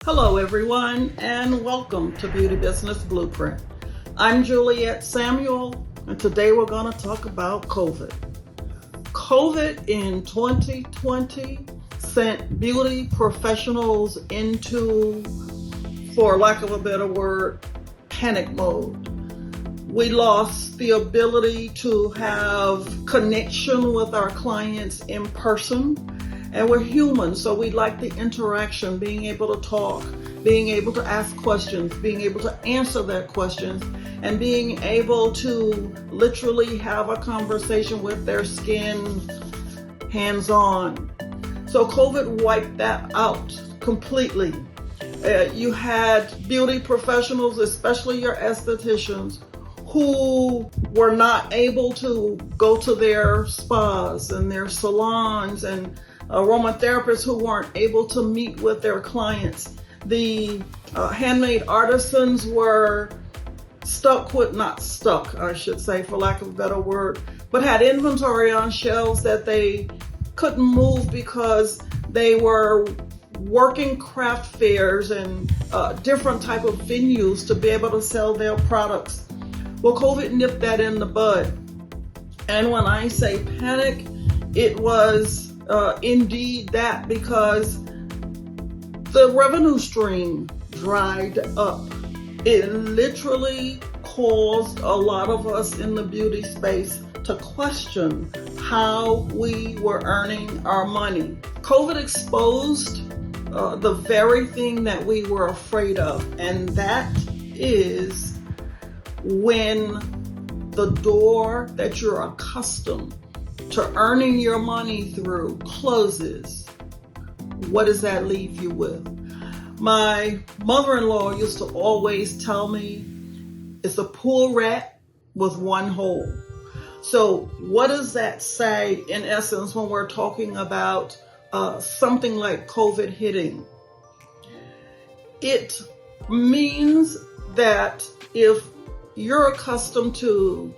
Hello everyone, and welcome to Beauty Business Blueprint. I'm Juliet Samuel, and today we're going to talk about COVID. COVID in 2020 sent beauty professionals into, for lack of a better word, panic mode. We lost the ability to have connection with our clients in person. And we're human, so we like the interaction, being able to talk, being able to ask questions, being able to answer their questions, and being able to literally have a conversation with their skin hands-on. So COVID wiped that out completely. You had beauty professionals, especially your estheticians, who were not able to go to their spas and their salons, and aromatherapists who weren't able to meet with their clients. The handmade artisans were not stuck, I should say, for lack of a better word, but had inventory on shelves that they couldn't move because they were working craft fairs and different type of venues to be able to sell their products. Well, COVID nipped that in the bud. And when I say panic, it was indeed that, because the revenue stream dried up. It literally caused a lot of us in the beauty space to question how we were earning our money. COVID exposed the very thing that we were afraid of, and that is when the door that you're accustomed to earning your money through closes. What does that leave you with? My mother-in-law used to always tell me, it's a pool rat with one hole. So what does that say in essence when we're talking about something like COVID hitting? It means that if you're accustomed to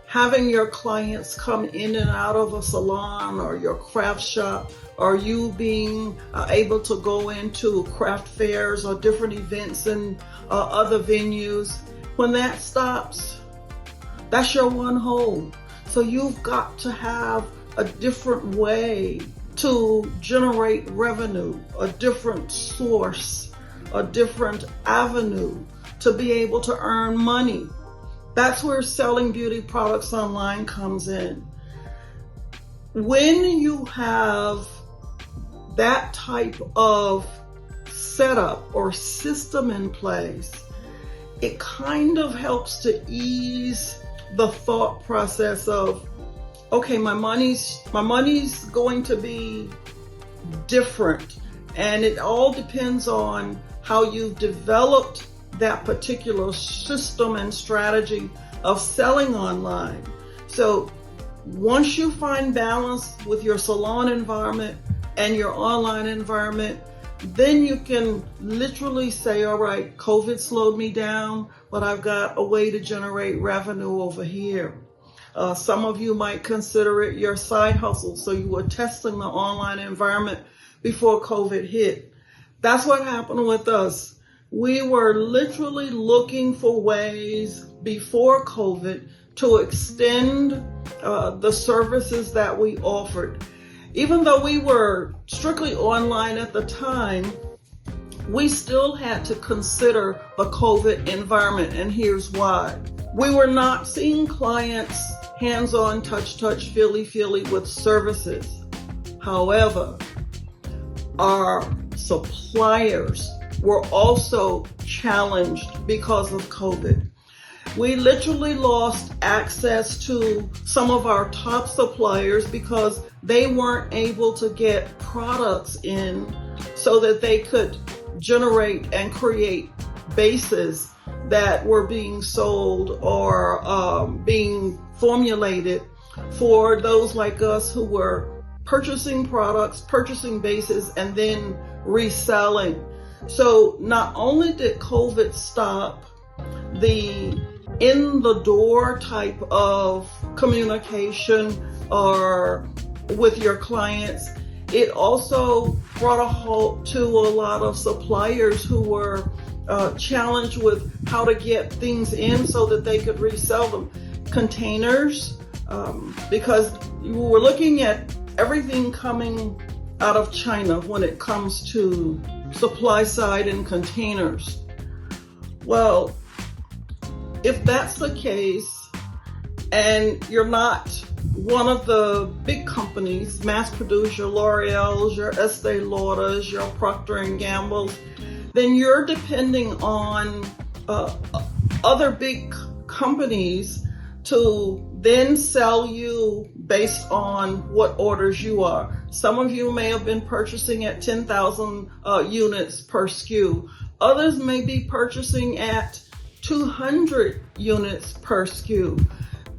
having your clients come in and out of a salon or your craft shop, or you being able to go into craft fairs or different events and other venues, when that stops, that's your one hole. So you've got to have a different way to generate revenue, a different source, a different avenue to be able to earn money. That's where selling beauty products online comes in. When you have that type of setup or system in place, it kind of helps to ease the thought process of, okay, my money's going to be different. And it all depends on how you've developed that particular system and strategy of selling online. So once you find balance with your salon environment and your online environment, then you can literally say, all right, COVID slowed me down, but I've got a way to generate revenue over here. Some of you might consider it your side hustle. So you were testing the online environment before COVID hit. That's what happened with us. We were literally looking for ways before COVID to extend the services that we offered. Even though we were strictly online at the time, we still had to consider the COVID environment, and here's why. We were not seeing clients hands-on, touch, feely with services. However, our suppliers were also challenged because of COVID. We literally lost access to some of our top suppliers because they weren't able to get products in so that they could generate and create bases that were being sold or being formulated for those like us who were purchasing products, purchasing bases, and then reselling. So not only did COVID stop the in-the-door type of communication or with your clients, It also brought a halt to a lot of suppliers who were challenged with how to get things in so that they could resell them. Containers, because you were looking at everything coming out of China when it comes to supply side and containers. Well, if that's the case, and you're not one of the big companies, mass produce, your L'Oreal's, your Estee Lauder's, your Procter & Gamble's, then you're depending on other big companies to then sell you based on what orders you are. Some of you may have been purchasing at 10,000 units per SKU. Others may be purchasing at 200 units per SKU.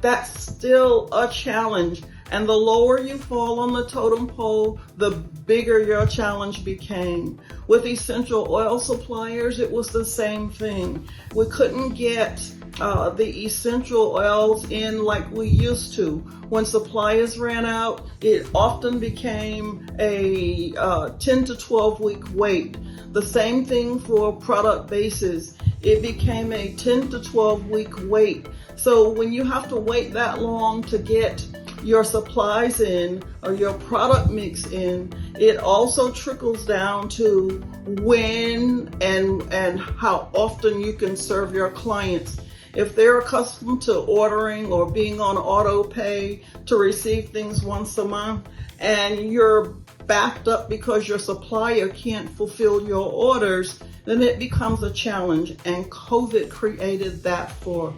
That's still a challenge. And the lower you fall on the totem pole, the bigger your challenge became. With essential oil suppliers, it was the same thing. We couldn't get the essential oils in like we used to. When suppliers ran out, it often became a 10 to 12 week wait. The same thing for product bases. It became a 10 to 12 week wait. So when you have to wait that long to get your supplies in or your product mix in, it also trickles down to when and how often you can serve your clients. If they're accustomed to ordering or being on auto pay to receive things once a month, and you're backed up because your supplier can't fulfill your orders, then it becomes a challenge. And COVID created that for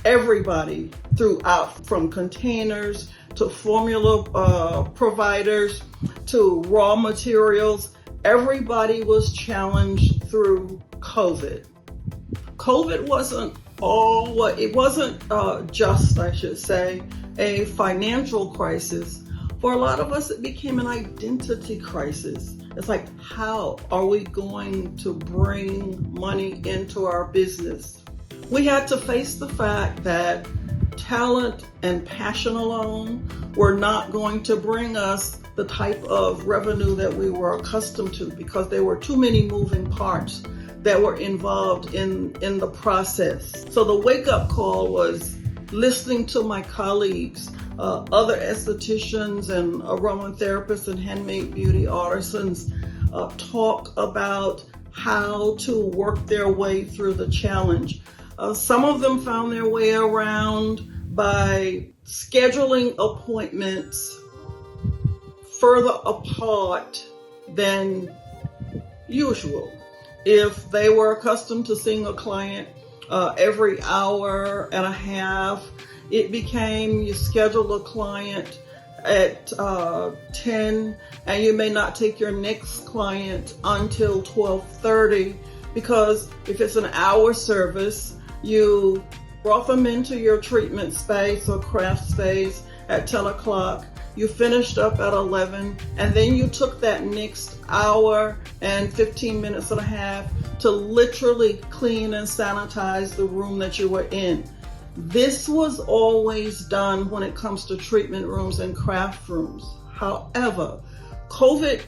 everybody throughout, from containers to formula providers to raw materials. Everybody was challenged through COVID. COVID wasn't just, I should say, a financial crisis. For a lot of us, it became an identity crisis. It's like, how are we going to bring money into our business? We had to face the fact that talent and passion alone were not going to bring us the type of revenue that we were accustomed to, because there were too many moving parts that were involved in the process. So the wake-up call was listening to my colleagues, other estheticians and aromatherapists and handmade beauty artisans talk about how to work their way through the challenge. Some of them found their way around by scheduling appointments further apart than usual. If they were accustomed to seeing a client every hour and a half, it became you schedule a client at 10 and you may not take your next client until 12:30, because if it's an hour service, you brought them into your treatment space or craft space at 10 o'clock. You finished up at 11, and then you took that next hour and 15 minutes and a half to literally clean and sanitize the room that you were in. This was always done when it comes to treatment rooms and craft rooms. However, COVID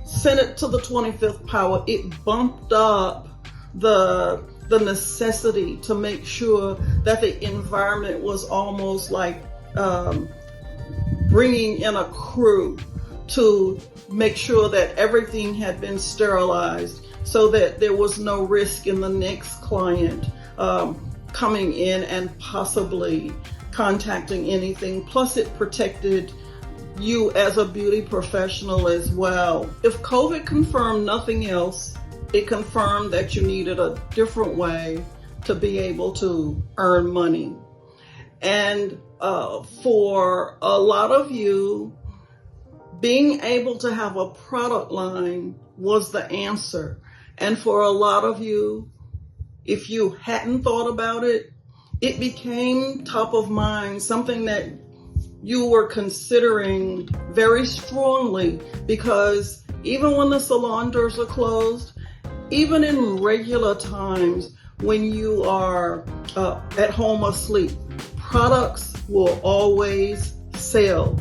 sent it to the 25th power. It bumped up the necessity to make sure that the environment was almost like bringing in a crew to make sure that everything had been sterilized so that there was no risk in the next client coming in and possibly contacting anything. Plus, it protected you as a beauty professional as well. If COVID confirmed nothing else, it confirmed that you needed a different way to be able to earn money. And for a lot of you, being able to have a product line was the answer. And for a lot of you, if you hadn't thought about it, it became top of mind, something that you were considering very strongly, because even when the salon doors are closed, even in regular times when you are at home asleep, products will always sell.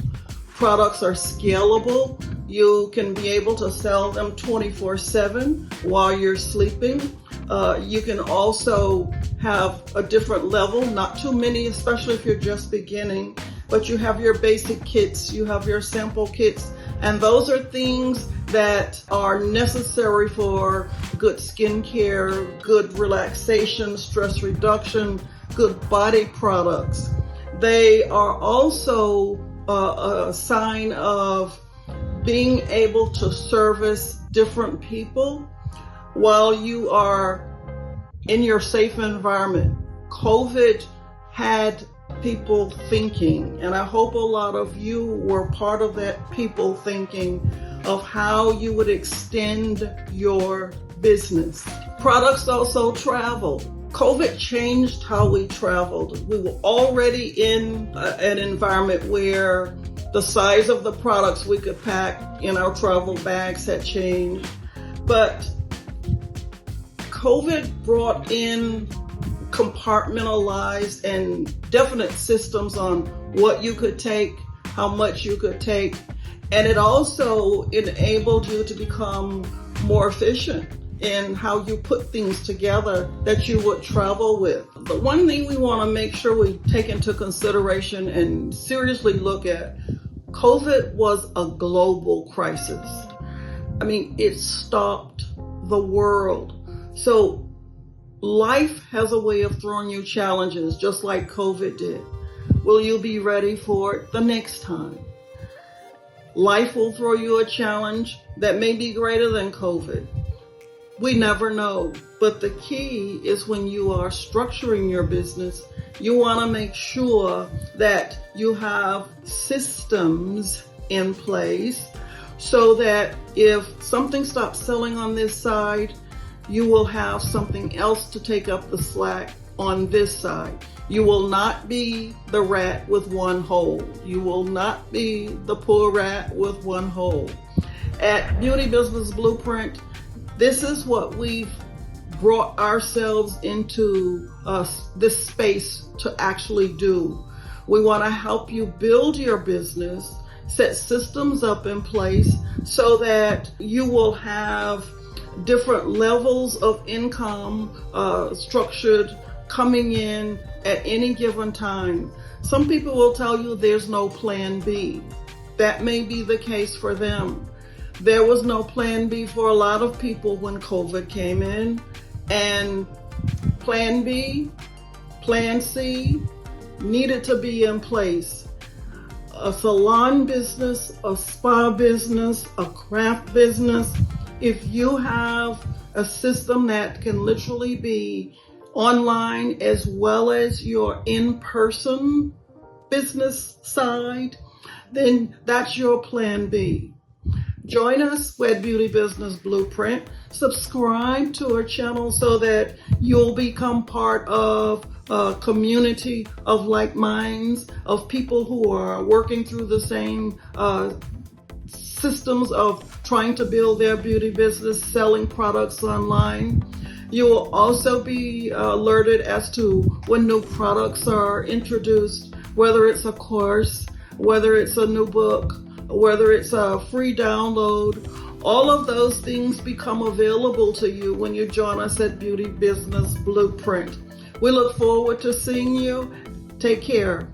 Products are scalable. You can be able to sell them 24/7 while you're sleeping. You can also have a different level, not too many, especially if you're just beginning, but you have your basic kits, you have your sample kits, and those are things that are necessary for good skincare, good relaxation, stress reduction, good body products. They are also a sign of being able to service different people while you are in your safe environment. COVID had people thinking, and I hope a lot of you were part of that people thinking of how you would extend your business. Products also travel. COVID changed how we traveled. We were already in an environment where the size of the products we could pack in our travel bags had changed. But COVID brought in compartmentalized and definite systems on what you could take, how much you could take, and it also enabled you to become more efficient in how you put things together that you would travel with. The one thing we want to make sure we take into consideration and seriously look at, COVID was a global crisis. I mean, it stopped the world. So life has a way of throwing you challenges, just like COVID did. Will you be ready for it the next time? Life will throw you a challenge that may be greater than COVID. We never know. But the key is when you are structuring your business, you want to make sure that you have systems in place so that if something stops selling on this side, you will have something else to take up the slack on this side. You will not be the rat with one hole. You will not be the poor rat with one hole. At Beauty Business Blueprint, this is what we've brought ourselves into this space to actually do. We want to help you build your business, set systems up in place so that you will have different levels of income structured coming in at any given time. Some people will tell you there's no plan B. That may be the case for them. There was no plan B for a lot of people when COVID came in, and plan B, plan C needed to be in place. A salon business, a spa business, a craft business, if you have a system that can literally be online as well as your in-person business side, then that's your plan B. Join us with Beauty Business Blueprint. Subscribe to our channel so that you'll become part of a community of like minds, of people who are working through the same systems of trying to build their beauty business, selling products online. You will also be alerted as to when new products are introduced, whether it's a course, whether it's a new book, whether it's a free download. All of those things become available to you when you join us at Beauty Business Blueprint. We look forward to seeing you. Take care.